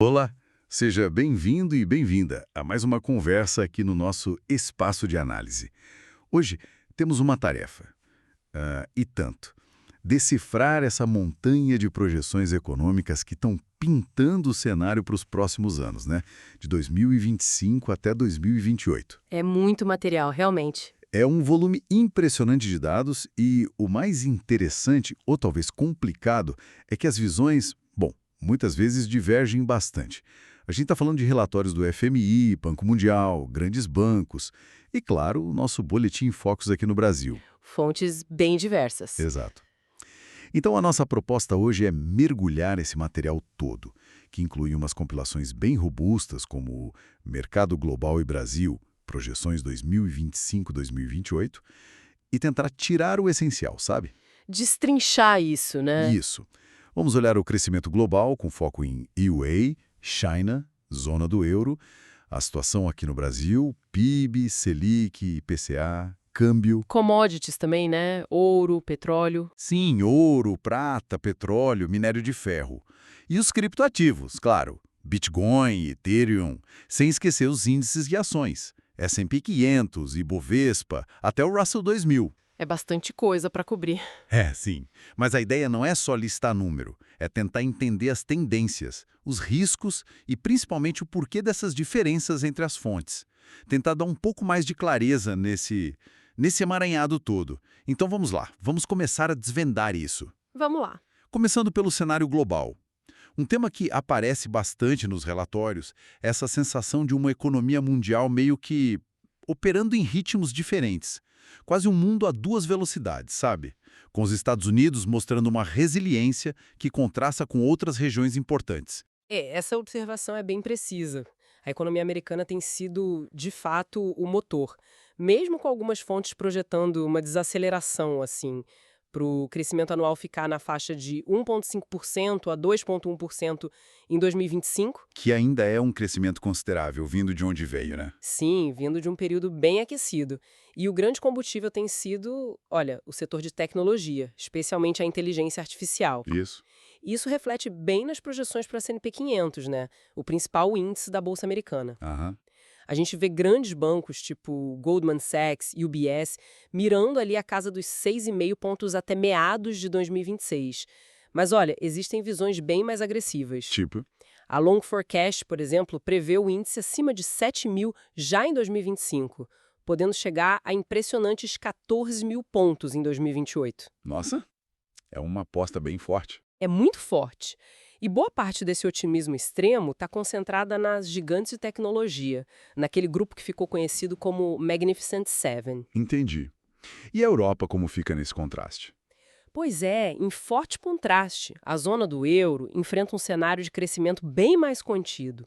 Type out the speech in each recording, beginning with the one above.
Olá, seja bem-vindo e bem-vinda a mais uma conversa aqui no nosso espaço de análise. Hoje temos uma tarefa, e tanto, decifrar essa montanha de projeções econômicas que estão pintando o cenário para os próximos anos, né? De 2025 até 2028. É muito material, realmente. É um volume impressionante de dados e o mais interessante, ou talvez complicado, é que as visões, bom, muitas vezes divergem bastante. A gente está falando de relatórios do FMI, Banco Mundial, grandes bancos e, claro, o nosso Boletim Focus aqui no Brasil. Fontes bem diversas. Exato. Então a nossa proposta hoje é mergulhar esse material todo, que inclui umas compilações bem robustas como Mercado Global e Brasil, projeções 2025-2028, e tentar tirar o essencial, sabe? Destrinchar isso, né? Isso. Vamos olhar o crescimento global com foco em EUA, China, zona do euro, a situação aqui no Brasil, PIB, Selic, IPCA, câmbio. Commodities também, né? Ouro, petróleo. Sim, ouro, prata, petróleo, minério de ferro. E os criptoativos, claro, Bitcoin, Ethereum, sem esquecer os índices de ações, S&P 500, Ibovespa, até o Russell 2000. É bastante coisa para cobrir. É, sim. Mas a ideia não é só listar número, é tentar entender as tendências, os riscos e principalmente o porquê dessas diferenças entre as fontes. Tentar dar um pouco mais de clareza nesse emaranhado todo. Então vamos lá, vamos começar a desvendar isso. Vamos lá. Começando pelo cenário global. Um tema que aparece bastante nos relatórios é essa sensação de uma economia mundial meio que operando em ritmos diferentes. Quase um mundo a duas velocidades, sabe? Com os Estados Unidos mostrando uma resiliência que contrasta com outras regiões importantes. Essa observação é bem precisa. A economia americana tem sido, de fato, o motor. Mesmo com algumas fontes projetando uma desaceleração, assim, para o crescimento anual ficar na faixa de 1,5% a 2,1% em 2025. Que ainda é um crescimento considerável, vindo de onde veio, né? Sim, vindo de um período bem aquecido. E o grande combustível tem sido, olha, o setor de tecnologia, especialmente a inteligência artificial. Isso. Isso reflete bem nas projeções para a S&P 500, né? O principal índice da Bolsa Americana. Aham. A gente vê grandes bancos, tipo Goldman Sachs, UBS, mirando ali a casa dos 6,5 pontos até meados de 2026. Mas olha, existem visões bem mais agressivas. Tipo? A Long Forecast, por exemplo, prevê o índice acima de 7.000 já em 2025, podendo chegar a impressionantes 14.000 pontos em 2028. Nossa, é uma aposta bem forte. É muito forte. E boa parte desse otimismo extremo está concentrada nas gigantes de tecnologia, naquele grupo que ficou conhecido como Magnificent Seven. Entendi. E a Europa como fica nesse contraste? Pois é, em forte contraste, a zona do euro enfrenta um cenário de crescimento bem mais contido.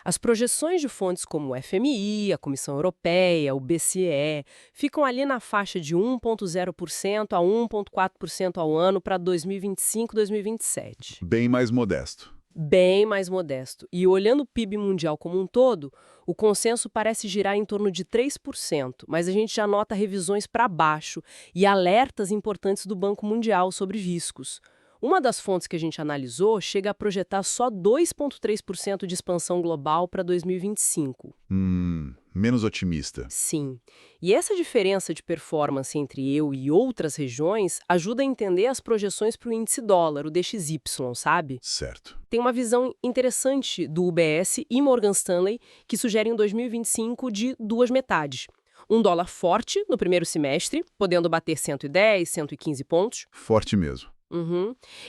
As projeções de fontes como o FMI, a Comissão Europeia, o BCE, ficam ali na faixa de 1,0% a 1,4% ao ano para 2025 e 2027. Bem mais modesto. Bem mais modesto. E olhando o PIB mundial como um todo, o consenso parece girar em torno de 3%, mas a gente já nota revisões para baixo e alertas importantes do Banco Mundial sobre riscos. Uma das fontes que a gente analisou chega a projetar só 2,3% de expansão global para 2025. Menos otimista. Sim. E essa diferença de performance entre eu e outras regiões ajuda a entender as projeções para o índice dólar, o DXY, sabe? Certo. Tem uma visão interessante do UBS e Morgan Stanley que sugerem 2025 de duas metades. Um dólar forte no primeiro semestre, podendo bater 110, 115 pontos. Forte mesmo.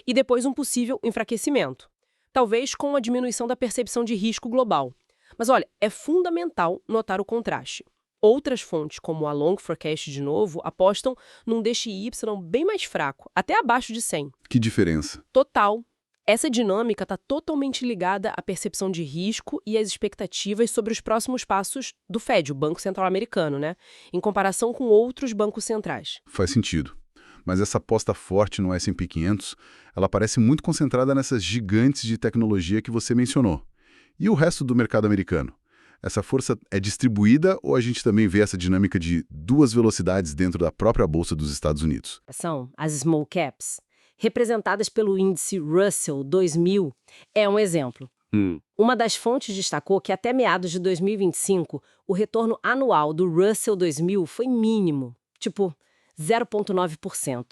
E depois um possível enfraquecimento. Talvez com a diminuição da percepção de risco global. Mas olha, é fundamental notar o contraste. Outras fontes, como a Long Forecast de novo, apostam num DXY bem mais fraco, até abaixo de 100. Que diferença? Total. Essa dinâmica está totalmente ligada à percepção de risco e às expectativas sobre os próximos passos do Fed, o Banco Central Americano, né? Em comparação com outros bancos centrais. Faz sentido. Mas essa aposta forte no S&P 500, ela parece muito concentrada nessas gigantes de tecnologia que você mencionou. E o resto do mercado americano? Essa força é distribuída ou a gente também vê essa dinâmica de duas velocidades dentro da própria Bolsa dos Estados Unidos? São as small caps, representadas pelo índice Russell 2000, é um exemplo. Uma das fontes destacou que até meados de 2025, o retorno anual do Russell 2000 foi mínimo, tipo 0,9%,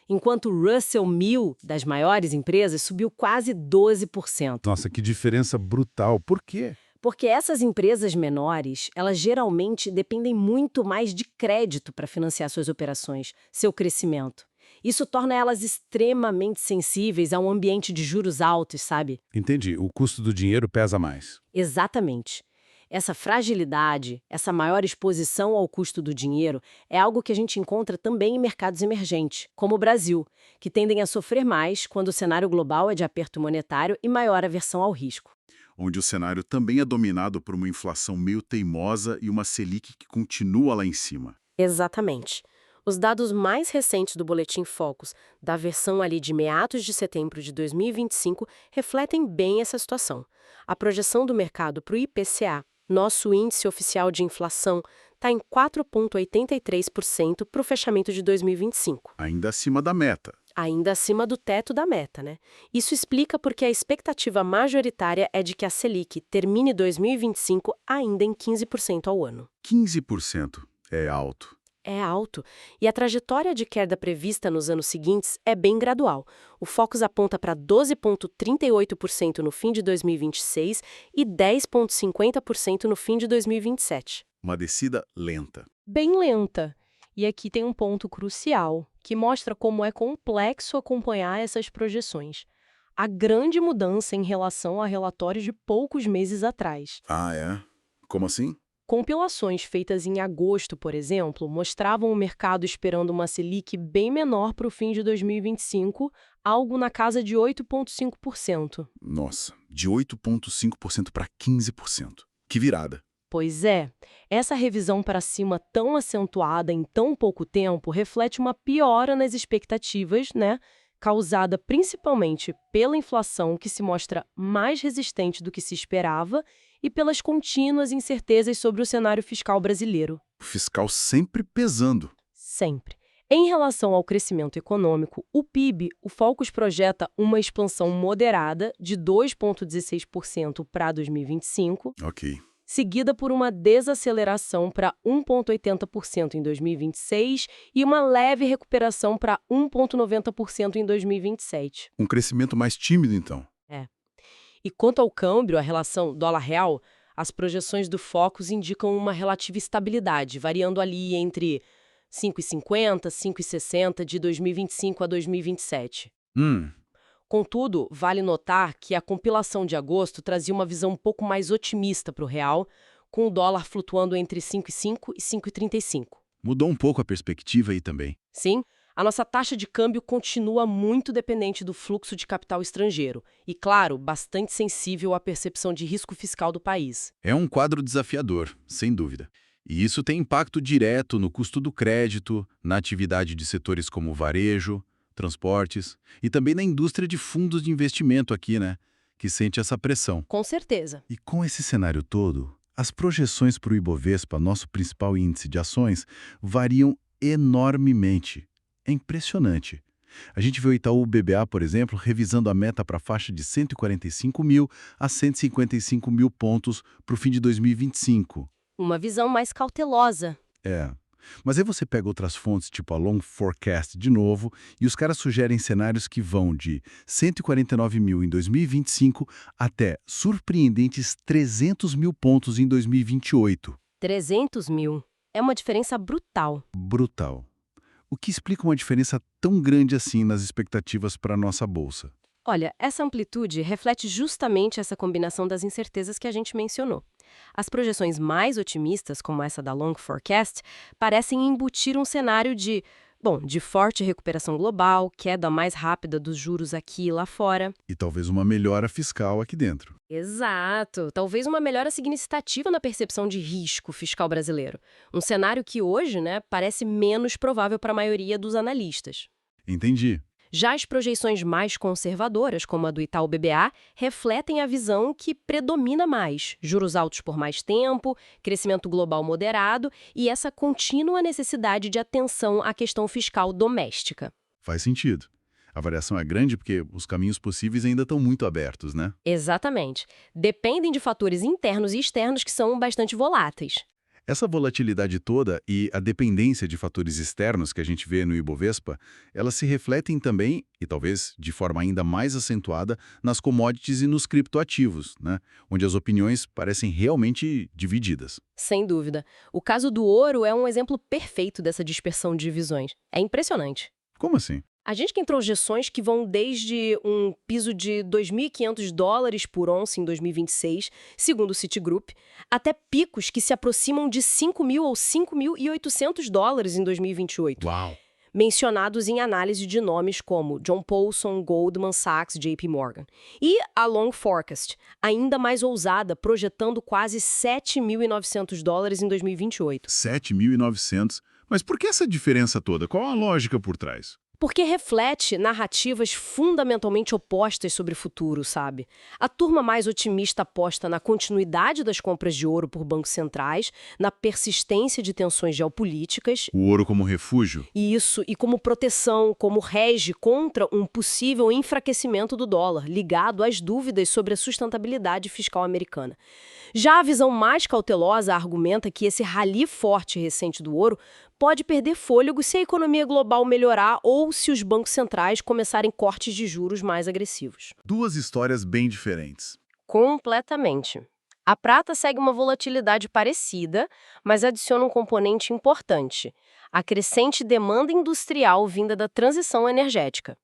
enquanto o Russell 1000 das maiores empresas subiu quase 12%. Nossa, que diferença brutal. Por quê? Porque essas empresas menores, elas geralmente dependem muito mais de crédito para financiar suas operações, seu crescimento. Isso torna elas extremamente sensíveis a um ambiente de juros altos, sabe? Entendi. O custo do dinheiro pesa mais. Exatamente. Essa fragilidade, essa maior exposição ao custo do dinheiro é algo que a gente encontra também em mercados emergentes, como o Brasil, que tendem a sofrer mais quando o cenário global é de aperto monetário e maior aversão ao risco. Onde o cenário também é dominado por uma inflação meio teimosa e uma Selic que continua lá em cima. Exatamente. Os dados mais recentes do Boletim Focus, da versão ali de meados de setembro de 2025, refletem bem essa situação. A projeção do mercado para o IPCA, nosso índice oficial de inflação, está em 4,83% para o fechamento de 2025. Ainda acima da meta. Ainda acima do teto da meta, né? Isso explica porque a expectativa majoritária é de que a Selic termine 2025 ainda em 15% ao ano. 15% é alto. É alto, e a trajetória de queda prevista nos anos seguintes é bem gradual. O Focus aponta para 12,38% no fim de 2026 e 10,50% no fim de 2027. Uma descida lenta. Bem lenta. E aqui tem um ponto crucial, que mostra como é complexo acompanhar essas projeções. A grande mudança em relação a relatórios de poucos meses atrás. Ah, é? Como assim? Compilações feitas em agosto, por exemplo, mostravam o mercado esperando uma Selic bem menor para o fim de 2025, algo na casa de 8,5%. Nossa, de 8,5% para 15%. Que virada. Pois é, essa revisão para cima tão acentuada em tão pouco tempo reflete uma piora nas expectativas, né? Causada principalmente pela inflação que se mostra mais resistente do que se esperava e pelas contínuas incertezas sobre o cenário fiscal brasileiro. O fiscal sempre pesando. Sempre. Em relação ao crescimento econômico, o PIB, o Focus projeta uma expansão moderada de 2,16% para 2025, Ok. seguida por uma desaceleração para 1,80% em 2026 e uma leve recuperação para 1,90% em 2027. Um crescimento mais tímido, então. E quanto ao câmbio, a relação dólar-real, as projeções do Focus indicam uma relativa estabilidade, variando ali entre 5,50 e 5,60 de 2025 a 2027. Contudo, vale notar que a compilação de agosto trazia uma visão um pouco mais otimista para o real, com o dólar flutuando entre 5,5 e 5,35. Mudou um pouco a perspectiva aí também. Sim, a nossa taxa de câmbio continua muito dependente do fluxo de capital estrangeiro e, claro, bastante sensível à percepção de risco fiscal do país. É um quadro desafiador, sem dúvida. E isso tem impacto direto no custo do crédito, na atividade de setores como varejo, transportes e também na indústria de fundos de investimento aqui, né? Que sente essa pressão. Com certeza. E com esse cenário todo, as projeções para o Ibovespa, nosso principal índice de ações, variam enormemente. É impressionante. A gente vê o Itaú BBA, por exemplo, revisando a meta para a faixa de 145 mil a 155 mil pontos para o fim de 2025. Uma visão mais cautelosa. É. Mas aí você pega outras fontes, tipo a Long Forecast de novo, e os caras sugerem cenários que vão de 149 mil em 2025 até surpreendentes 300 mil pontos em 2028. 300 mil. É uma diferença brutal. Brutal. O que explica uma diferença tão grande assim nas expectativas para a nossa bolsa? Olha, essa amplitude reflete justamente essa combinação das incertezas que a gente mencionou. As projeções mais otimistas, como essa da Long Forecast, parecem embutir um cenário de forte recuperação global, queda mais rápida dos juros aqui e lá fora. E talvez uma melhora fiscal aqui dentro. Exato. Talvez uma melhora significativa na percepção de risco fiscal brasileiro. Um cenário que hoje, parece menos provável para a maioria dos analistas. Entendi. Já as projeções mais conservadoras, como a do Itaú BBA, refletem a visão que predomina mais: juros altos por mais tempo, crescimento global moderado e essa contínua necessidade de atenção à questão fiscal doméstica. Faz sentido. A variação é grande porque os caminhos possíveis ainda estão muito abertos, né? Exatamente. Dependem de fatores internos e externos que são bastante voláteis. Essa volatilidade toda e a dependência de fatores externos que a gente vê no Ibovespa, elas se refletem também, e talvez de forma ainda mais acentuada, nas commodities e nos criptoativos, né? Onde as opiniões parecem realmente divididas. Sem dúvida. O caso do ouro é um exemplo perfeito dessa dispersão de visões. É impressionante. Como assim? A gente tem projeções que vão desde um piso de $2.500 por onça em 2026, segundo o Citigroup, até picos que se aproximam de 5.000 ou $5.800 em 2028, Uau! mencionados em análise de nomes como John Paulson, Goldman Sachs, JP Morgan. E a Long Forecast, ainda mais ousada, projetando quase $7.900 em 2028. 7.900. Mas por que essa diferença toda? Qual a lógica por trás? Porque reflete narrativas fundamentalmente opostas sobre o futuro, sabe? A turma mais otimista aposta na continuidade das compras de ouro por bancos centrais, na persistência de tensões geopolíticas. O ouro como refúgio? E como proteção, como rege contra um possível enfraquecimento do dólar, ligado às dúvidas sobre a sustentabilidade fiscal americana. Já a visão mais cautelosa argumenta que esse rally forte recente do ouro pode perder fôlego se a economia global melhorar ou se os bancos centrais começarem cortes de juros mais agressivos. Duas histórias bem diferentes. Completamente. A prata segue uma volatilidade parecida, mas adiciona um componente importante: a crescente demanda industrial vinda da transição energética.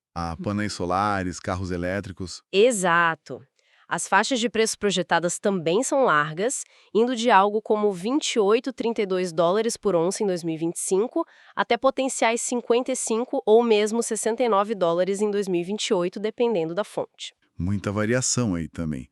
Painéis solares, carros elétricos. Exato. As faixas de preço projetadas também são largas, indo de algo como $28,32 por onça em 2025 até potenciais $55 ou mesmo $69 em 2028, dependendo da fonte. Muita variação aí também.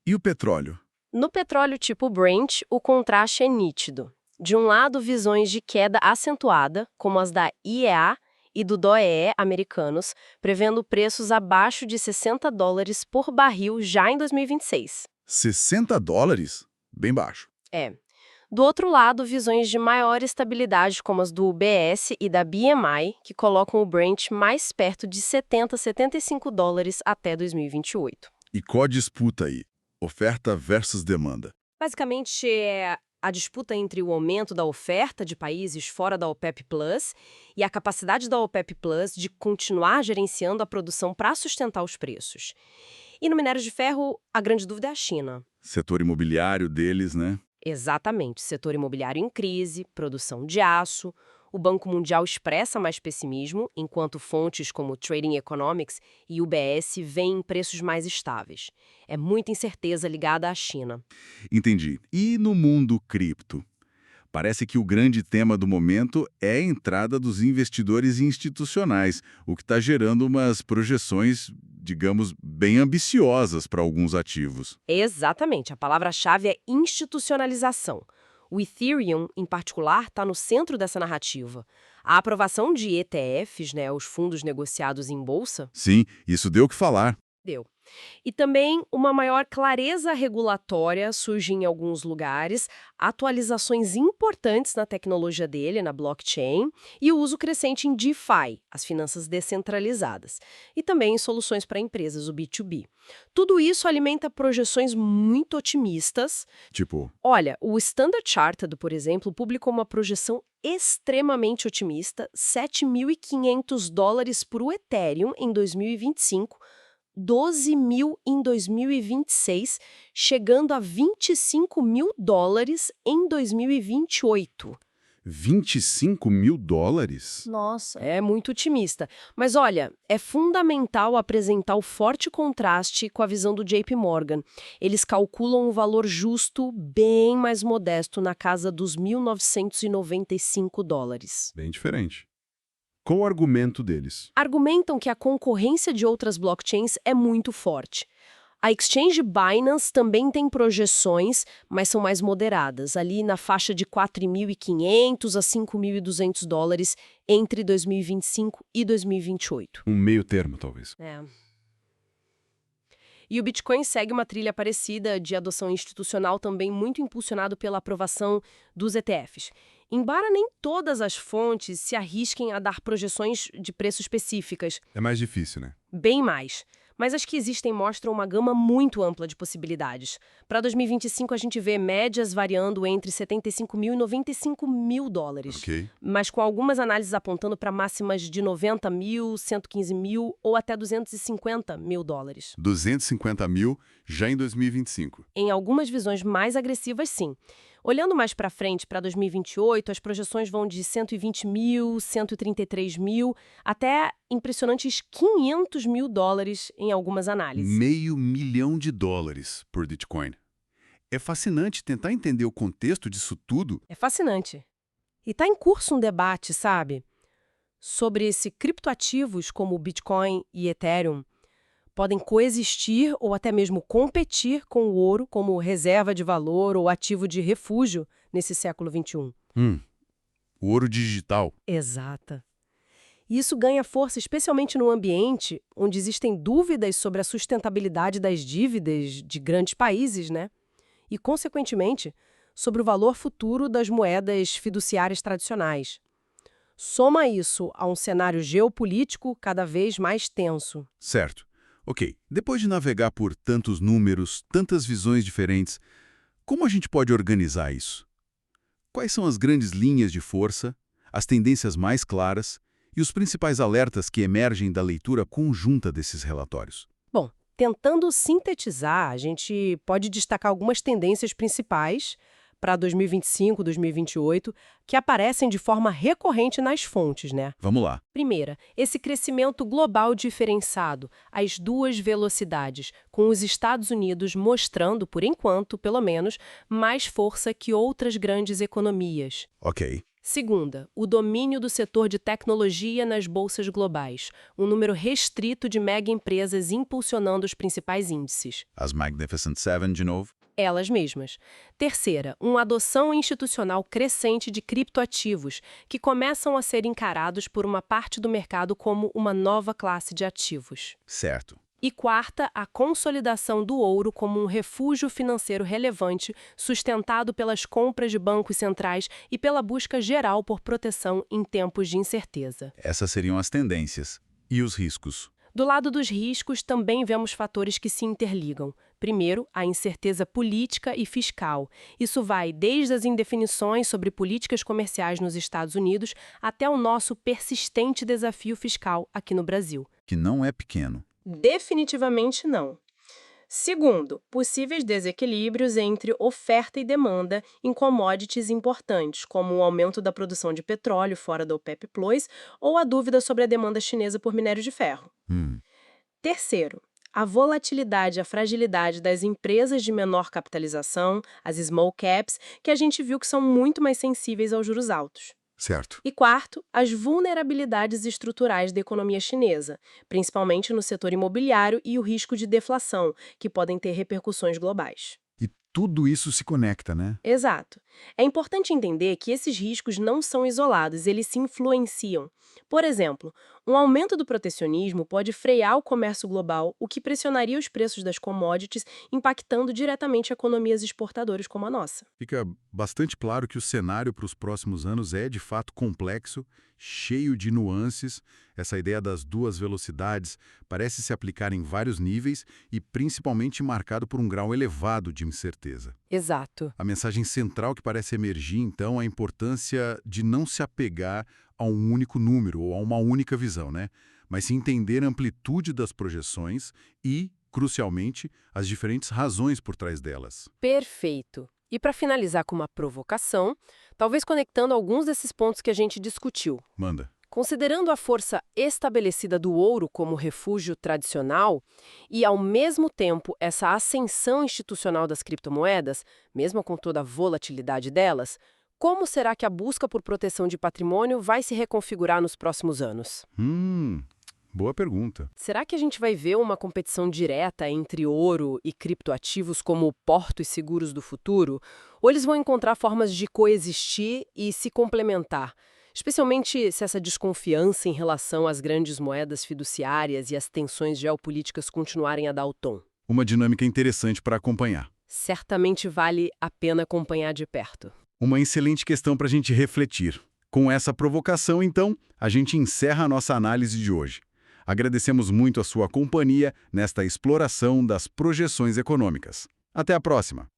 E o petróleo? No petróleo tipo Brent, o contraste é nítido. De um lado, visões de queda acentuada, como as da IEA e do DOE americanos, prevendo preços abaixo de $60 por barril já em 2026. $60? Bem baixo. É. Do outro lado, visões de maior estabilidade, como as do UBS e da BMI, que colocam o Brent mais perto de $70-75 até 2028. E qual a disputa aí? Oferta versus demanda. Basicamente, é a disputa entre o aumento da oferta de países fora da OPEP+, e a capacidade da OPEP+, de continuar gerenciando a produção para sustentar os preços. E no minério de ferro, a grande dúvida é a China. Setor imobiliário deles, né? Exatamente. Setor imobiliário em crise, produção de aço. O Banco Mundial expressa mais pessimismo, enquanto fontes como Trading Economics e UBS veem preços mais estáveis. É muita incerteza ligada à China. Entendi. E no mundo cripto? Parece que o grande tema do momento é a entrada dos investidores institucionais, o que está gerando umas projeções, digamos, bem ambiciosas para alguns ativos. Exatamente. A palavra-chave é institucionalização. O Ethereum, em particular, está no centro dessa narrativa. A aprovação de ETFs, os fundos negociados em bolsa, Sim, isso deu o que falar. deu. E também uma maior clareza regulatória surge em alguns lugares, atualizações importantes na tecnologia dele, na blockchain, e o uso crescente em DeFi, as finanças descentralizadas, e também em soluções para empresas, o B2B. Tudo isso alimenta projeções muito otimistas. Tipo, Olha, o Standard Chartered, por exemplo, publicou uma projeção extremamente otimista, $7.500 por Ethereum em 2025, 12.000 em 2026, chegando a $25.000 em 2028. $25.000? Nossa, é muito otimista. Mas olha, é fundamental apresentar o forte contraste com a visão do JP Morgan. Eles calculam um valor justo bem mais modesto, na casa dos $1.995. Bem diferente. Qual o argumento deles? Argumentam que a concorrência de outras blockchains é muito forte. A exchange Binance também tem projeções, mas são mais moderadas, ali na faixa de $4.500 a $5.200 entre 2025 e 2028. Um meio termo, talvez. É. E o Bitcoin segue uma trilha parecida de adoção institucional, também muito impulsionado pela aprovação dos ETFs. embora nem todas as fontes se arrisquem a dar projeções de preço específicas, É mais difícil, né? bem mais. Mas as que existem mostram uma gama muito ampla de possibilidades. Para 2025, a gente vê médias variando entre 75 mil e 95 mil dólares. Ok. Mas com algumas análises apontando para máximas de 90 mil, 115 mil ou até 250 mil dólares. 250 mil já em 2025. Em algumas visões mais agressivas, sim. Olhando mais para frente, para 2028, as projeções vão de 120 mil, 133 mil, até impressionantes 500 mil dólares em algumas análises. $500 mil por Bitcoin. É fascinante tentar entender o contexto disso tudo. É fascinante. E está em curso um debate, sabe? Sobre se criptoativos como o Bitcoin e Ethereum podem coexistir ou até mesmo competir com o ouro como reserva de valor ou ativo de refúgio nesse século XXI. O ouro digital. Exata. E isso ganha força especialmente no ambiente onde existem dúvidas sobre a sustentabilidade das dívidas de grandes países, né? E, consequentemente, sobre o valor futuro das moedas fiduciárias tradicionais. Soma isso a um cenário geopolítico cada vez mais tenso. Certo. Ok, depois de navegar por tantos números, tantas visões diferentes, como a gente pode organizar isso? Quais são as grandes linhas de força, as tendências mais claras e os principais alertas que emergem da leitura conjunta desses relatórios? Bom, tentando sintetizar, a gente pode destacar algumas tendências principais para 2025, 2028, que aparecem de forma recorrente nas fontes, né? Vamos lá. Primeira, esse crescimento global diferenciado, às duas velocidades, com os Estados Unidos mostrando, por enquanto, pelo menos, mais força que outras grandes economias. Ok. Segunda, o domínio do setor de tecnologia nas bolsas globais, um número restrito de mega empresas impulsionando os principais índices. As Magnificent Seven de novo. Elas mesmas. Terceira, uma adoção institucional crescente de criptoativos, que começam a ser encarados por uma parte do mercado como uma nova classe de ativos. Certo. E quarta, a consolidação do ouro como um refúgio financeiro relevante, sustentado pelas compras de bancos centrais e pela busca geral por proteção em tempos de incerteza. Essas seriam as tendências. E os riscos? Do lado dos riscos, também vemos fatores que se interligam. Primeiro, a incerteza política e fiscal. Isso vai desde as indefinições sobre políticas comerciais nos Estados Unidos até o nosso persistente desafio fiscal aqui no Brasil. Que não é pequeno. Definitivamente não. Segundo, possíveis desequilíbrios entre oferta e demanda em commodities importantes, como o aumento da produção de petróleo fora da OPEP+, ou a dúvida sobre a demanda chinesa por minério de ferro. Terceiro, a volatilidade e a fragilidade das empresas de menor capitalização, as small caps, que a gente viu que são muito mais sensíveis aos juros altos. Certo. E quarto, as vulnerabilidades estruturais da economia chinesa, principalmente no setor imobiliário e o risco de deflação, que podem ter repercussões globais. E tudo isso se conecta, né? Exato. É importante entender que esses riscos não são isolados, eles se influenciam. Por exemplo, um aumento do protecionismo pode frear o comércio global, o que pressionaria os preços das commodities, impactando diretamente economias exportadoras como a nossa. Fica bastante claro que o cenário para os próximos anos é, de fato, complexo, cheio de nuances. Essa ideia das duas velocidades parece se aplicar em vários níveis e principalmente marcado por um grau elevado de incerteza. Exato. A mensagem central que parece emergir, então, é a importância de não se apegar a um único número ou a uma única visão, né? Mas se entender a amplitude das projeções e, crucialmente, as diferentes razões por trás delas. Perfeito. E para finalizar com uma provocação, talvez conectando alguns desses pontos que a gente discutiu. Manda. Considerando a força estabelecida do ouro como refúgio tradicional e, ao mesmo tempo, essa ascensão institucional das criptomoedas, mesmo com toda a volatilidade delas, como será que a busca por proteção de patrimônio vai se reconfigurar nos próximos anos? Boa pergunta. Será que a gente vai ver uma competição direta entre ouro e criptoativos como portos seguros do futuro? Ou eles vão encontrar formas de coexistir e se complementar? Especialmente se essa desconfiança em relação às grandes moedas fiduciárias e as tensões geopolíticas continuarem a dar o tom. Uma dinâmica interessante para acompanhar. Certamente vale a pena acompanhar de perto. Uma excelente questão para a gente refletir. Com essa provocação, então, a gente encerra a nossa análise de hoje. Agradecemos muito a sua companhia nesta exploração das projeções econômicas. Até a próxima!